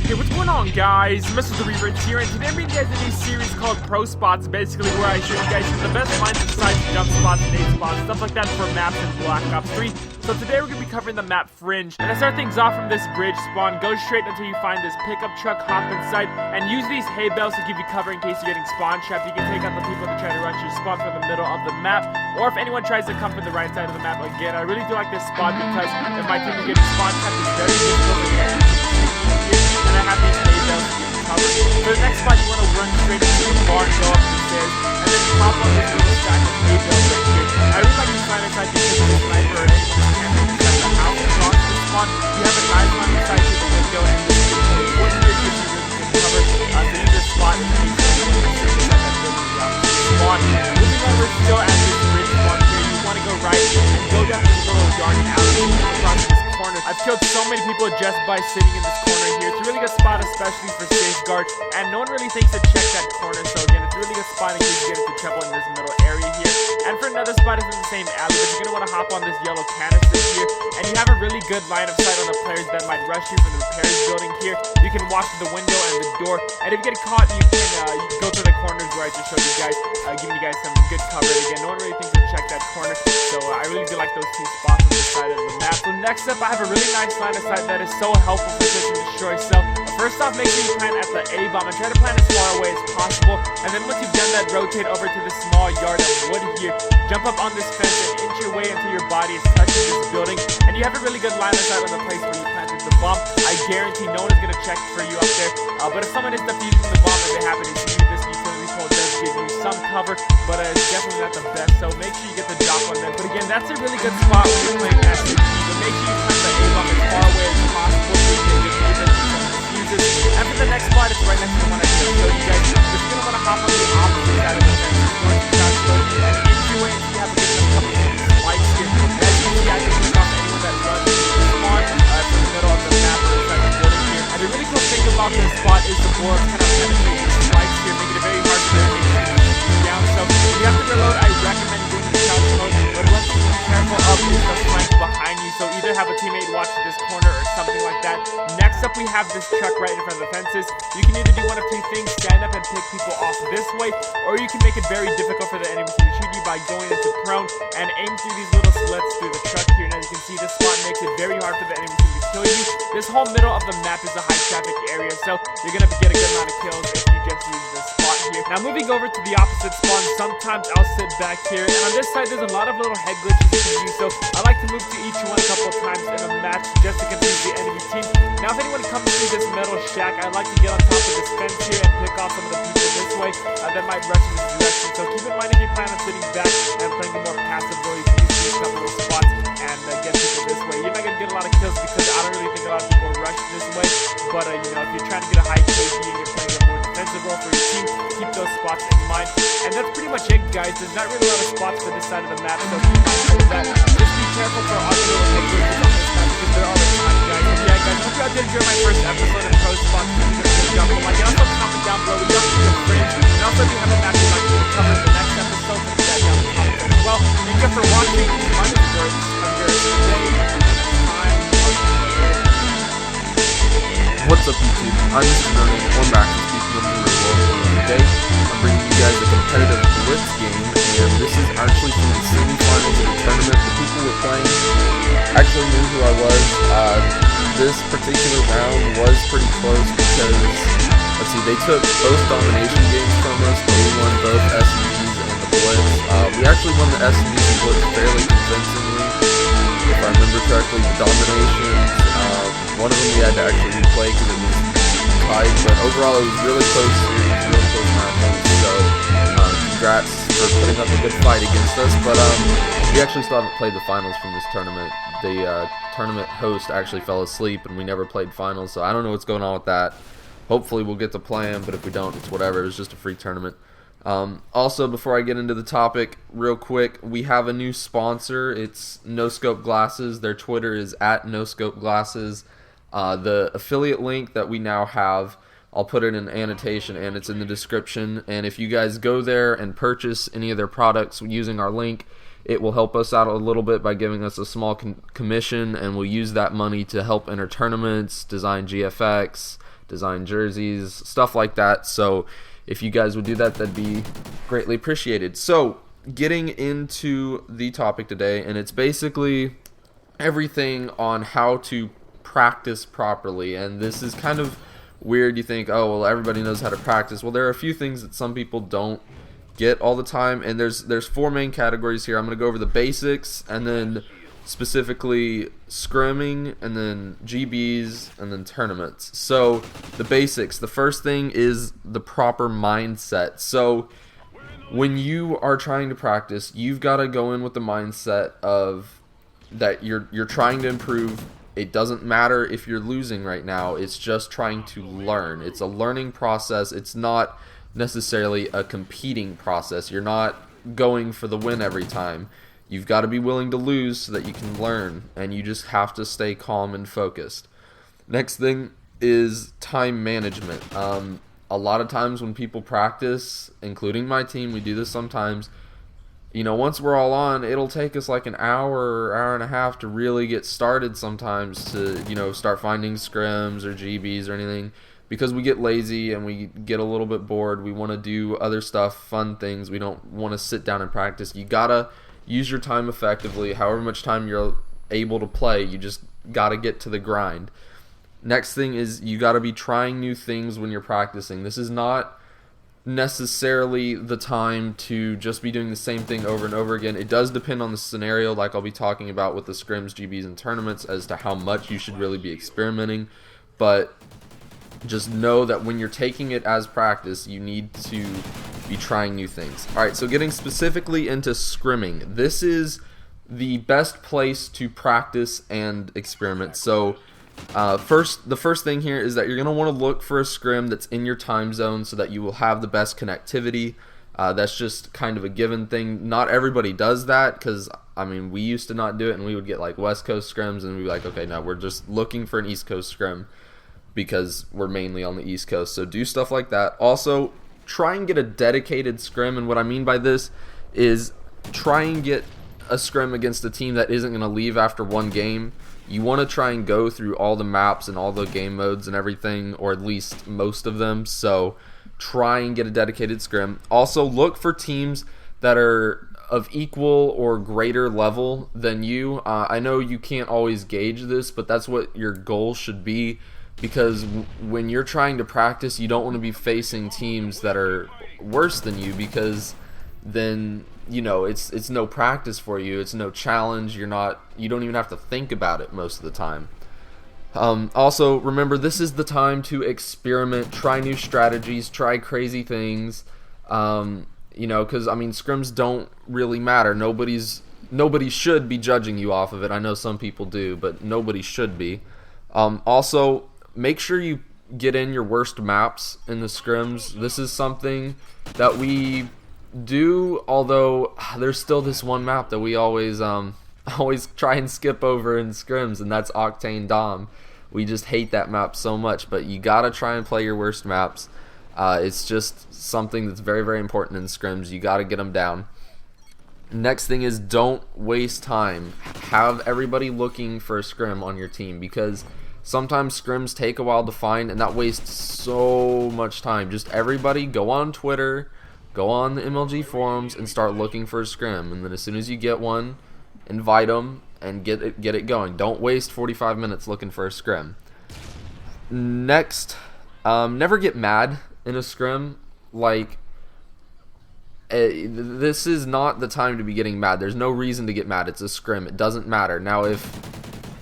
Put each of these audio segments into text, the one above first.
Hey, what's going on, guys? Mr. The Reverends here, and today I'm bringing you guys a new series called Pro Spots, basically where I show you guys the best lines of sight, jump spots, nade spots, stuff like that for maps in Black Ops 3. So today we're going to be covering the map Fringe, and I start things off from this bridge spawn, go straight until you find this pickup truck, hop inside, and use these hay bales to give you cover in case you're getting spawn trapped. You can take out the people that try to rush your spawn from the middle of the map, or if anyone tries to come from the right side of the map. Again, I really do like this spot because if my team is getting spawn trapped, it's very difficult to get and I have these hay bales to give you cover. For the next spot, you want to run straight into the barn, go up the stairs, and then pop on this little stack of hay bales right here. I really like this line of sight because of the sniper and anyone camping inside the house across the spawn. You have a nice line of sight to the window, and this one here gives you really good cover. So you just spot in case anyone is sitting inside that building down the spawn. Moving over still at this bridge spawn here, you want to go right and go down this little dark alley across this corner. I've killed so many people just by sitting in this corner here. It's a really good spot, especially for safeguard, and no one really thinks to check that corner, so again, it's a really good spot in case you get into trouble in this middle area here. And for another spot, it's in the same alley, but you're going to want to hop on this yellow canister here, and you have a really good line of sight on the players that might rush you from the repairs building here. You can watch the window and the door, and if you get caught, you can go through the corners where I just showed you guys, giving you guys some good cover. Again, no one really thinks to check that corner, so I really do like those two spots on the side of the map. So next up, I have a really nice line of sight that is so helpful for search and destroy. So first off, make sure you plant at the A-bomb and try to plant as far away as possible, and then once you've done that, rotate over to the small yard of wood here, jump up on this fence and inch your way until your body is touching this building, and you have a really good line of sight on the place where you planted the bomb. I guarantee no one is going to check for you up there, but if someone is defusing the bomb and they happen to see you, this utility pole does give you some cover, but it's definitely not the best, so make sure you get the drop on them. But again, that's a really good spot when you're playing SMG, but make sure you plant the A-bomb as far away as possible so you can get even some defuses. And for the next spot, it's right next to the one I just showed you guys, but you're going to want to hop on the opposite side of the fence, going to transport, and inch your way until you have to get some couple of lights here. And as you can see, I can click off anyone that runs to the spawn from the middle of the map or inside the building here. And the really cool thing about this spot is the board kind of penetrates these lights here, making it very hard for them to shoot down. So if you have to reload, I recommend doing the couch mode, but one thing to be careful of is the flank behind you, so either have a teammate watch this corner or something like that. Next up, we have this truck right in front of the fences. You can either do one of two things: stand up and pick people off this way, or you can make it very difficult for the enemy to shoot you by going into prone and aim through these little slits through the truck here. And as you can see, this spot makes it very hard for the enemy team to kill you. This whole middle of the map is a high traffic area, so you're going to get a good amount of kills if you just use this spot here. Now moving over to the opposite spawn, sometimes I'll sit back here, and on this side there's a lot of little head glitches you can use, so I like to move to each one a couple of times in a match just to confuse the enemy team. Now if anyone comes through this metal shack, I like to get on top of this fence here and pick off some of the people this way that might rush in this direction. So keep in mind, if you plan on sitting back and playing the more passive role, you can use these couple of spots and get people this way. You're not going to get a lot of kills because I don't really think a lot of people rush this way, but you know, if you're trying to get a high KD and you're playing a more defensive role for your team, keep those spots in mind. And that's pretty much it, guys. There's not really a lot of spots for this side of the map, so be mindful of that. Just be careful for all the little head glitches on this map because there are a ton, guys. So yeah, guys, hope you all did enjoy my first episode of Pro Spots. Like, and also comment down below. We also do a Fringe, and also if you have a match you'd like me to cover in the next episode, put that down in the comments as well. Thank you for watching. My name is George. I'm here today. What's up, YouTube? I'm Mr. Nerdy, one back to speaking of the world. Today, I'm bringing you guys a competitive Blitz game, and this is actually from the semi-finals of the tournament. The people we're playing actually knew who I was. This particular round was pretty close because, let's see, they took both domination games from us, but we won both SMBs and the Blitz. We actually won the SMBs and Blitz fairly convincingly, if I remember correctly. The dominations, one of them we had to actually replay because it was tied, but overall it was really close series, really close matches, so congrats for putting up a good fight against us. But we actually still haven't played the finals from this tournament. The tournament host actually fell asleep and we never played finals, so I don't know what's going on with that. Hopefully we'll get to play them, but if we don't, it's whatever. It's just a free tournament. Also, before I get into the topic, real quick, we have a new sponsor. It's No Scope Glasses. Their Twitter is @NoScopeGlasses. The affiliate link that we now have, I'll put it in annotation and it's in the description. And if you guys go there and purchase any of their products using our link, it will help us out a little bit by giving us a small commission, and we'll use that money to help enter tournaments, design GFX, design jerseys, stuff like that. So if you guys would do that, that'd be greatly appreciated. So getting into the topic today, and it's basically everything on how to practice properly. And this is kind of weird. You think, oh, well, everybody knows how to practice. Well, there are a few things that some people don't get all the time, and there's 4 main categories here. I'm going to go over the basics, and then specifically scrimming, and then GBs, and then tournaments. So the basics, the first thing is the proper mindset. So when you are trying to practice, you've got to go in with the mindset of that you're trying to improve. It doesn't matter if you're losing right now. It's just trying to learn. It's a learning process. It's not necessarily a competing process. You're not going for the win every time. You've got to be willing to lose so that you can learn, and you just have to stay calm and focused. Next thing is time management. A lot of times when people practice, including my team, we do this sometimes, once we're all on, it'll take us like an hour or hour and a half to really get started sometimes to, start finding scrims or GBs or anything, because we get lazy and we get a little bit bored. We want to do other stuff, fun things. We don't want to sit down and practice. You gotta use your time effectively. However much time you're able to play, you just gotta get to the grind. Next thing is you gotta be trying new things when you're practicing. This is not necessarily the time to just be doing the same thing over and over again. It does depend on the scenario, like I'll be talking about with the scrims, GBs, and tournaments, as to how much you should really be experimenting. But just know that when you're taking it as practice, you need to be trying new things. Alright, so getting specifically into scrimming. This is the best place to practice and experiment. So the first thing here is that you're going to want to look for a scrim that's in your time zone so that you will have the best connectivity. That's just kind of a given thing. Not everybody does that, because we used to not do it, and we would get like West Coast scrims, and we'd be like, okay, no, we're just looking for an East Coast scrim because we're mainly on the East Coast. So do stuff like that. Also, try and get a dedicated scrim, and what I mean by this is try and get a scrim against a team that isn't going to leave after one game. You want to try and go through all the maps and all the game modes and everything, or at least most of them. So try and get a dedicated scrim. Also, look for teams that are of equal or greater level than you. I know you can't always gauge this, but that's what your goal should be, because when you're trying to practice, you don't want to be facing teams that are worse than you, because then it's no practice for you. It's no challenge. You don't even have to think about it most of the time. Also, remember, this is the time to experiment, try new strategies, try crazy things. Because scrims don't really matter. Nobody should be judging you off of it. I know some people do, but nobody should be. Also, make sure you get in your worst maps in the scrims. This is something that we do, although there's still this one map that we always try and skip over in scrims, and that's Octane Dom. We just hate that map so much, but you gotta try and play your worst maps. It's just something that's very, very important in scrims. You gotta get them down. Next thing is, don't waste time. Have everybody looking for a scrim on your team, because sometimes scrims take a while to find, and that wastes so much time. Just everybody go on Twitter, go on the MLG forums, and start looking for a scrim. And then as soon as you get one, invite them and get it going. Don't waste 45 minutes looking for a scrim. Next, never get mad in a scrim. This is not the time to be getting mad. There's no reason to get mad. It's a scrim. It doesn't matter. Now, if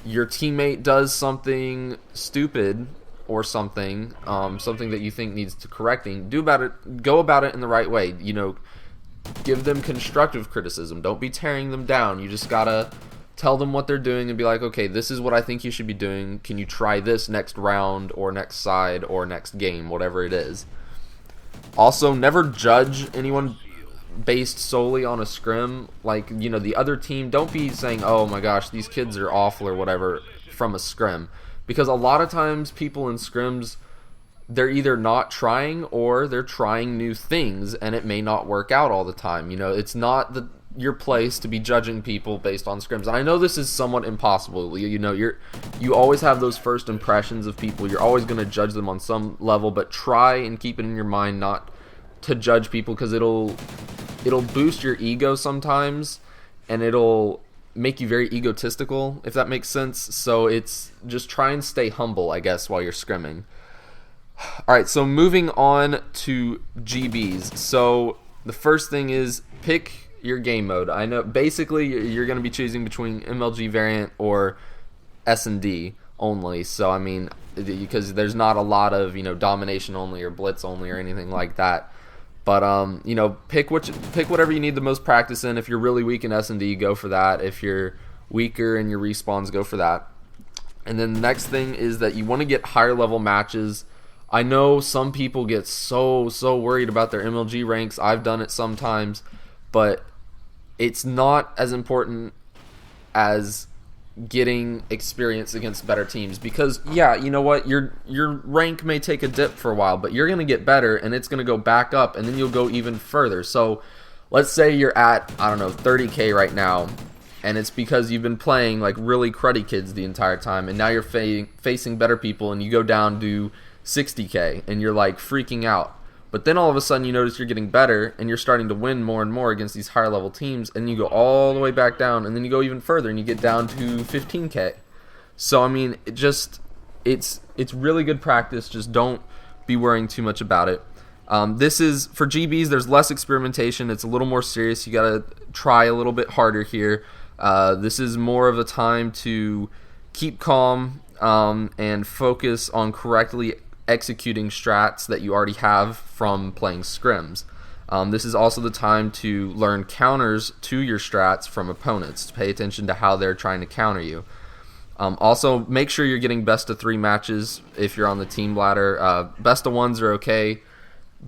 your teammate does something stupid or something that you think needs to correcting, go about it in the right way. Give them constructive criticism. Don't be tearing them down. You just gotta tell them what they're doing and be like, okay, this is what I think you should be doing. Can you try this next round or next side or next game, whatever it is. Also, never judge anyone based solely on a scrim. The other team, don't be saying, oh my gosh, these kids are awful or whatever from a scrim. Because a lot of times people in scrims, they're either not trying or they're trying new things, and it may not work out all the time. It's not your place to be judging people based on scrims. And I know this is somewhat impossible. You know, you always have those first impressions of people. You're always going to judge them on some level, but try and keep it in your mind not to judge people, because it'll boost your ego sometimes, and it'll make you very egotistical, if that makes sense. So it's just try and stay humble, I guess, while you're scrimming. Alright, so moving on to GBs. So the first thing is pick your game mode. I know basically you're going to be choosing between MLG variant or S&D only. So I mean, because there's not a lot of, you know, domination only or blitz only or anything like that. But you know, pick whatever you need the most practice in. If you're really weak in S&D, go for that. If you're weaker in your respawns, go for that. And then the next thing is that you want to get higher level matches. I know some people get so worried about their MLG ranks. I've done it sometimes, but it's not as important as getting experience against better teams, because yeah, you know what, your rank may take a dip for a while, but you're going to get better and it's going to go back up, and then you'll go even further. So let's say you're at, I don't know, 30k right now, and it's because you've been playing like really cruddy kids the entire time, and now you're facing better people, and you go down to 60k and you're like freaking out. But then all of a sudden you notice you're getting better and you're starting to win more and more against these higher level teams, and you go all the way back down, and then you go even further and you get down to 15k. So I mean, it's really good practice. Just don't be worrying too much about it. This is for GBs. There's less experimentation. It's a little more serious. You gotta try a little bit harder here. This is more of a time to keep calm and focus on correctly executing strats that you already have from playing scrims. This is also the time to learn counters to your strats from opponents. Pay attention to how they're trying to counter you. Also, make sure you're getting best of 3 matches if you're on the team ladder. Best of 1s are okay,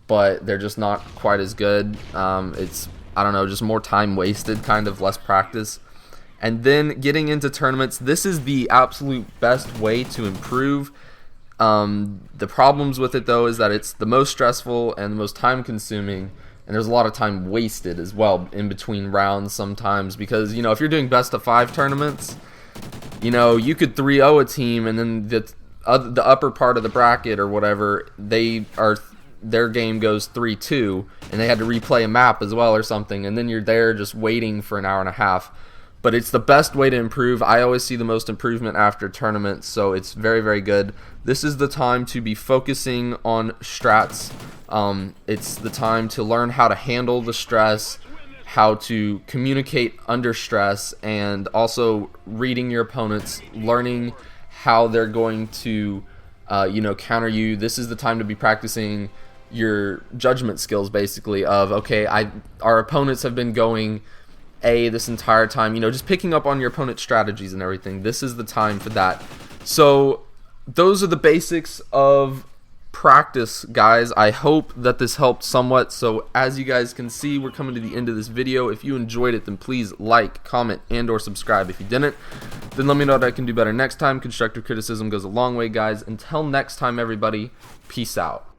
but they're just not quite as good. It's, I don't know, just more time wasted, kind of less practice. And then getting into tournaments, this is the absolute best way to improve. The problems with it though is that it's the most stressful and the most time consuming, and there's a lot of time wasted as well in between rounds sometimes, because, you know, if you're doing best of 5 tournaments, you know, you could 3-0 a team, and then the upper part of the bracket or whatever, their game goes 3-2 and they had to replay a map as well or something, and then you're there just waiting for an hour and a half. But it's the best way to improve. I always see the most improvement after tournaments, so it's very, very good. This is the time to be focusing on strats. It's the time to learn how to handle the stress, how to communicate under stress, and also reading your opponents, learning how they're going to you know, counter you. This is the time to be practicing your judgment skills, basically, of, okay, our opponents have been going A this entire time, you know, just picking up on your opponent's strategies and everything. This is the time for that. So those are the basics of practice, guys. I hope that this helped somewhat. So as you guys can see, we're coming to the end of this video. If you enjoyed it, then please like, comment, and or subscribe. If you didn't, then let me know what I can do better next time. Constructive criticism goes a long way, guys. Until next time, everybody, peace out.